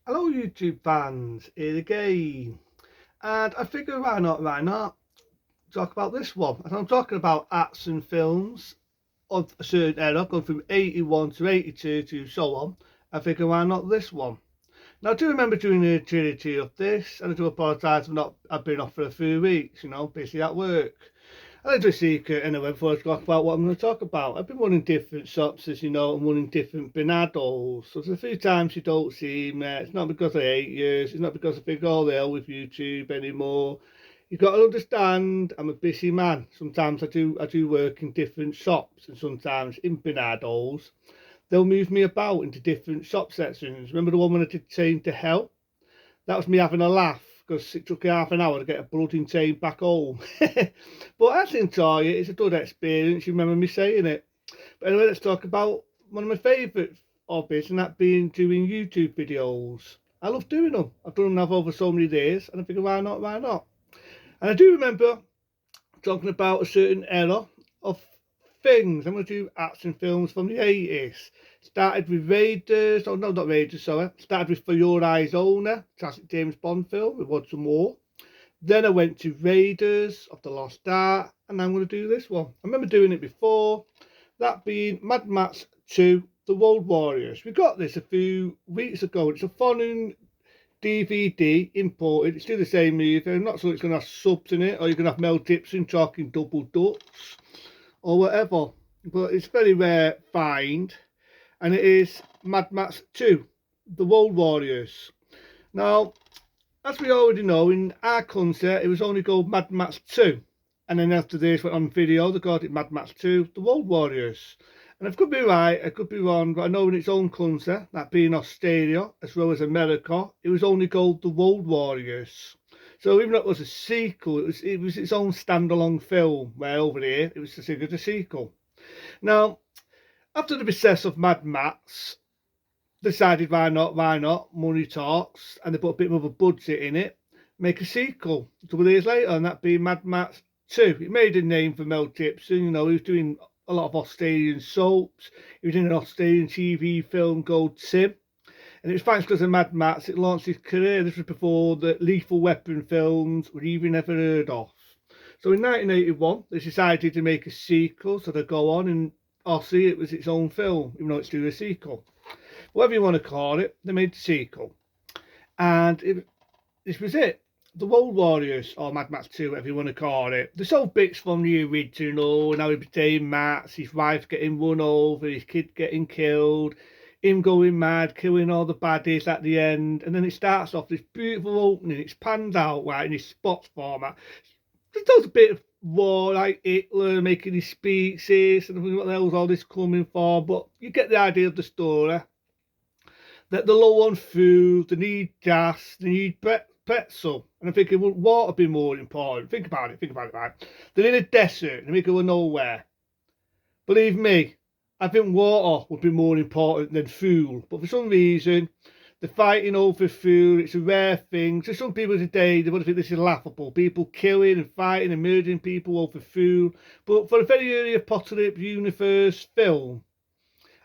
Hello YouTube fans, here again. And I figure why not talk about this one. And I'm talking about action films of a certain era, going from 81 to 82 to so on. I figure why not this one. Now I do remember doing a trilogy of this, and I do apologise I've been off for a few weeks, busy at work. I like to secret anyway before I talk about what I'm going to talk about. I've been running different shops, as you know, and running different Benados. So there's a few times you don't see me. It's not because I hate you. It's not because I think all the hell with YouTube anymore. You've got to understand I'm a busy man. Sometimes I do work in different shops, and sometimes in Benados. They'll move me about into different shop sections. Remember the one when I did Chain to Hell? That was me having a laugh because it took half an hour to get a bloody chain back home. But I actually enjoy it. It's a good experience. You remember me saying it. But anyway, let's talk about one of my favourite hobbies, and that being doing YouTube videos. I love doing them. I've done them now for over so many days, and I figure why not, why not? And I do remember talking about a certain era of things. I'm going to do action films from the 80s. Started with Raiders, oh no, not Raiders, sorry. Started with For Your Eyes Only, classic James Bond film with Roger Moore. Then I went to Raiders of the Lost Ark, and I'm going to do this one. I remember doing it before, that being Mad Max 2, The Road Warriors. We got this a few weeks ago. It's a foreign DVD imported. It's still the same movie. I'm not sure it's going to have subs in it, or you're going to have Mel Gibson talking double dutch or whatever. But it's very rare find, and it is Mad Max 2, The Road Warriors. Now, as we already know, in our country, it was only called Mad Max 2. And then after this went on video, they called it Mad Max 2, The Road Warriors. And I could be right, I could be wrong, but I know in its own country, that being Australia, as well as America, it was only called The Road Warriors. So even though it was a sequel, it was its own standalone film, where over here, it was considered a sequel. Now, after the success of Mad Max, decided why not, money talks, and they put a bit more of a budget in it, make a sequel a couple of years later, and that being Mad Max 2. It made a name for Mel Gibson, he was doing a lot of Australian soaps, he was in an Australian TV film called Tim, and it was thanks because of Mad Max it launched his career. This was before the Lethal Weapon films were even ever heard of. So in 1981, they decided to make a sequel, so they go on, and Aussie, it was its own film, even though it's doing a sequel. Whatever you want to call it, they made the sequel. And this was it. The Road Warriors, or Mad Max 2, whatever you want to call it. They sold bits from the original, and how he became Max, his wife getting run over, his kid getting killed, him going mad, killing all the baddies at the end. And then it starts off this beautiful opening, it's panned out, right, in this spots format. It does a bit of war, like Hitler making his speeches, and what the hell's all this coming for? But you get the idea of the story. That they're low on food, they need gas, they need petrol. And I'm thinking, would water be more important? Think about it, right? They're in a desert, in the middle of nowhere. Believe me, I think water would be more important than food. But for some reason, they're fighting over food. It's a rare thing. So some people today, they would think this is laughable. People killing and fighting and murdering people over food. But for a very early apocalypse universe film,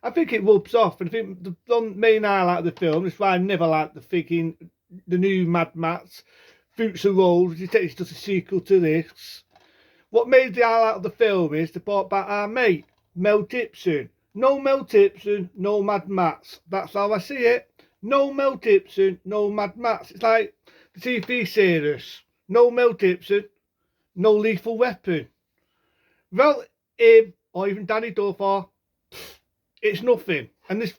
I think it rubs off, and I think the main highlight of the film is why I never liked the new Mad Max, Future Road, which is technically just a sequel to this. What made the highlight of the film is they brought back our mate, Mel Gibson. No Mel Gibson, no Mad Max. That's how I see it. No Mel Gibson, no Mad Max. It's like the TV series. No Mel Gibson, no Lethal Weapon. Without him, or even Danny Glover, it's nothing. And this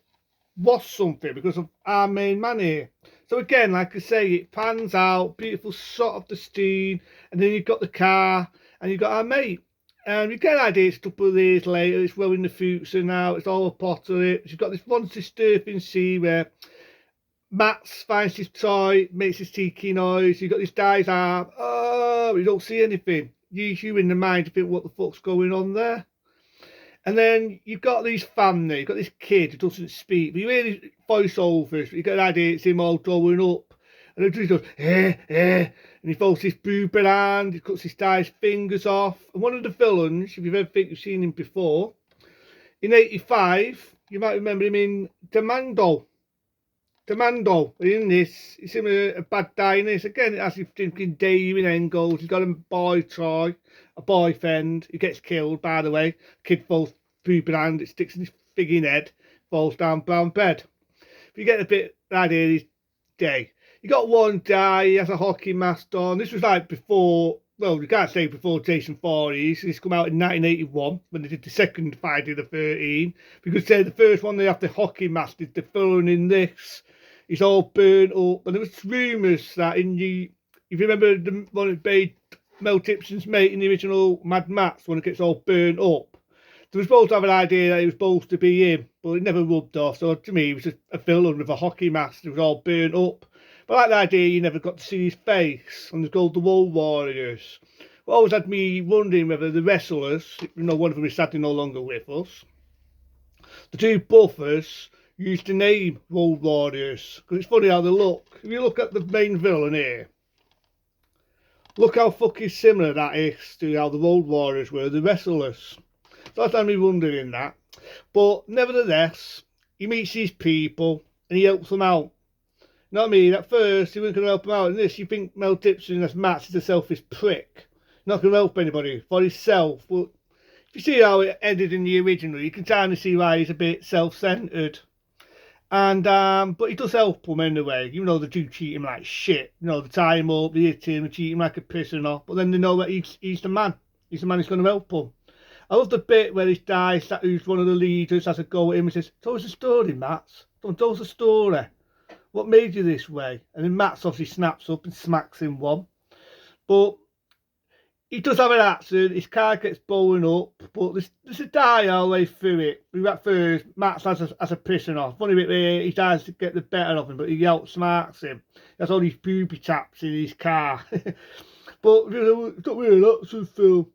was something because of our main man here. So again, like I say, it pans out, beautiful shot of the scene, and then you've got the car, and you've got our mate. And you get an idea, it's a couple of years later, it's well in the future now, it's all apocalypse. You've got this one disturbing scene where Max finds his toy, makes his tiki noise, you've got this guy's arm, oh, you don't see anything. You in the mind, you think, what the fuck's going on there? And then you've got these family, you've got this kid who doesn't speak, but you really voiceovers, but you get an idea it's him all growing up. And he goes, and he folds his boob around, he cuts his guy's fingers off. And one of the villains, if you've ever think you've seen him before, in 85, you might remember him in Demando. Commando in this, he's in a bad day in this. Again, as if drinking David Engels, he's got a boy toy, a boyfriend, he gets killed, by the way. Kid falls through behind, it sticks in his frigging head, falls down brown bed. If you get a bit idea, his day. You got one guy, he has a hockey mask on. This was like before, well, you can't say before Jason Voorhees. This come out in 1981 when they did the second Friday the 13th. You could say the first one they have the hockey mask, is the throwing in this. It's all burnt up, and there was rumours that if you remember the one that made Mel Gibson's mate in the original Mad Max, when it gets all burnt up, they were supposed to have an idea that it was supposed to be him, but it never rubbed off. So to me, it was just a villain with a hockey mask. It was all burnt up. But I like the idea you never got to see his face, and it's called the Road Warriors. It always had me wondering whether the wrestlers, one of them is sadly no longer with us, the two buffers used the name Road Warriors, because it's funny how they look. If you look at the main villain here, look how fucking similar that is to how the Road Warriors were, the wrestlers. So that's had me wondering that. But nevertheless, he meets these people and he helps them out. You know what I mean? At first, he wasn't going to help them out. In this, you think Mel Gibson as Matt is a selfish prick. Not going to help anybody for himself. But if you see how it ended in the original, you can kind of see why he's a bit self-centered. And but he does help them anyway. You know, they do treat him like shit. You know, they tie him up, they hit him, they treat him like a pissing off. But then they know that he's the man. He's the man who's going to help them. I love the bit where this guy, who's one of the leaders, has a go at him and says, "Tell us a story, Matt. Don't tell us a story. What made you this way?" And then Matt obviously snaps up and smacks him one. But he does have an accident. His car gets blown up, but there's a die all the way through it. At first, Matt has a pissing off. Funny bit where he tries to get the better of him, but he outsmarts him. He has all these booby traps in his car. But it's not really an action film.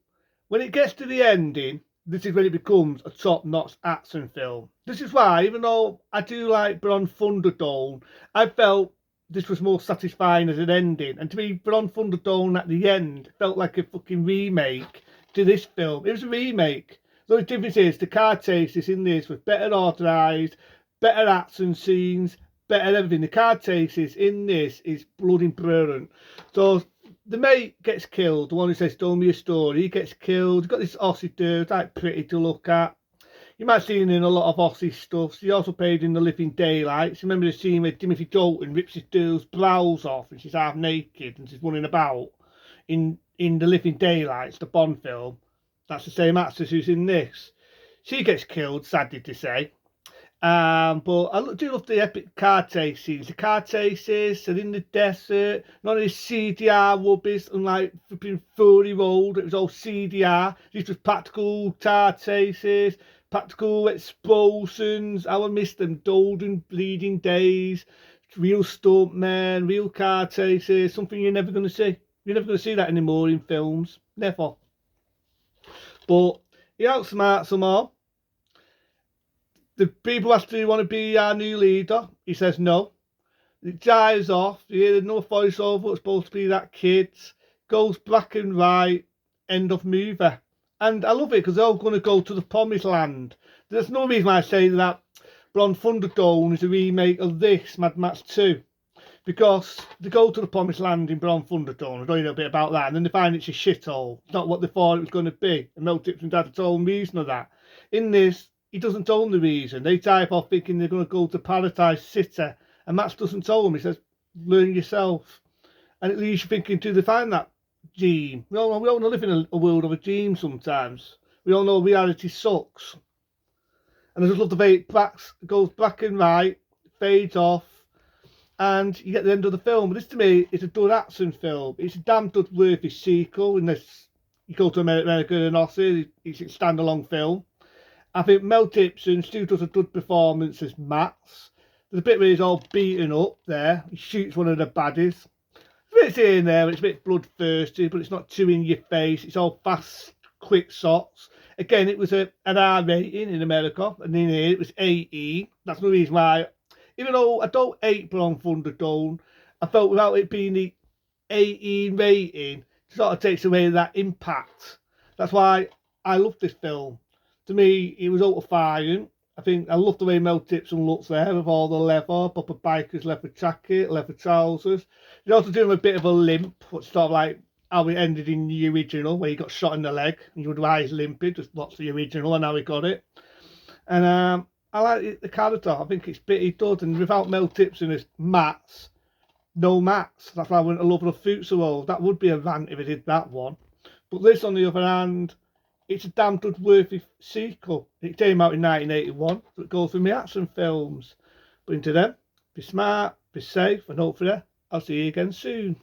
When it gets to the ending, this is when it becomes a top-notch action film. This is why, even though I do like Beyond Thunderdome, I felt this was more satisfying as an ending. And to me, Beyond Thunderdome at the end felt like a fucking remake to this film. It was a remake. The only difference is the car chases in this was better authorised, better action scenes, better everything. The car chases in this is bloody brilliant. So the mate gets killed, the one who says, "Tell me a story," he gets killed. He's got this Aussie dude, like pretty to look at. You might have seen in a lot of Aussie stuff. She also played in The Living Daylights. Remember the scene where Timothy Dalton rips his girl's blouse off and she's half naked and she's running about in The Living Daylights, the Bond film? That's the same actress who's in this. She gets killed, sadly to say. But I do love the epic car chase scenes. The car chases are in the desert, none of this CDR rubbish, unlike flipping Fury Road. It was all CDR. These was practical car chases, practical explosions. I would miss them golden bleeding days. Real stuntmen, real car chases. Something you're never going to see. You're never going to see that anymore in films. Never. But he outsmarts them all. The people ask, "Do you want to be our new leader?" He says no. It dies off. You hear no voiceover. It's supposed to be that kid. Goes black and white. End of movie. And I love it because they're all going to go to the promised land. There's no reason why I say that Beyond Thunderdome is a remake of this, Mad Max 2. Because they go to the promised land in Beyond Thunderdome. I don't know a bit about that. And then they find it's a shithole. It's not what they thought it was going to be. And Mel Gibson had its own reason of that. In this, he doesn't own the reason. They type off thinking they're going to go to Paradise City. And Max doesn't tell them. He says, "Learn yourself." And it leaves you thinking, do they find that dream? We all want to live in a world of a dream sometimes. We all know reality sucks. And I just love the way it goes black and white, fades off, and you get the end of the film. But this to me is a good action film. It's a damn good worthy sequel. In this, you go to America and Aussie, it's a standalone film. I think Mel Gibson still does a good performance as Max. There's a bit where he's all beaten up there. He shoots one of the baddies. It's here and there, it's a bit bloodthirsty, but it's not too in your face. It's all fast, quick shots. Again, it was an R rating in America, and in here it was 18. That's the reason why, even though I don't hate Beyond Thunderdome, I felt without it being the 18 rating, it sort of takes away that impact. That's why I love this film. To me, it was out of firing. I think I love the way Mel Gibson looks there with all the leather, proper biker's leather jacket, leather trousers. He's also doing a bit of a limp, which sort of like how it ended in the original, where he got shot in the leg and you would rise limping, just watch the original and how he got it. And I like the character. I think it's pretty good, and without Mel Gibson as Max, no Max. That's why I wouldn't love the future role. That would be a rant if it did that one. But this, on the other hand, it's a damn good worthy sequel. It came out in 1981, so it goes through my action films. But into them, be smart, be safe, and hopefully I'll see you again soon.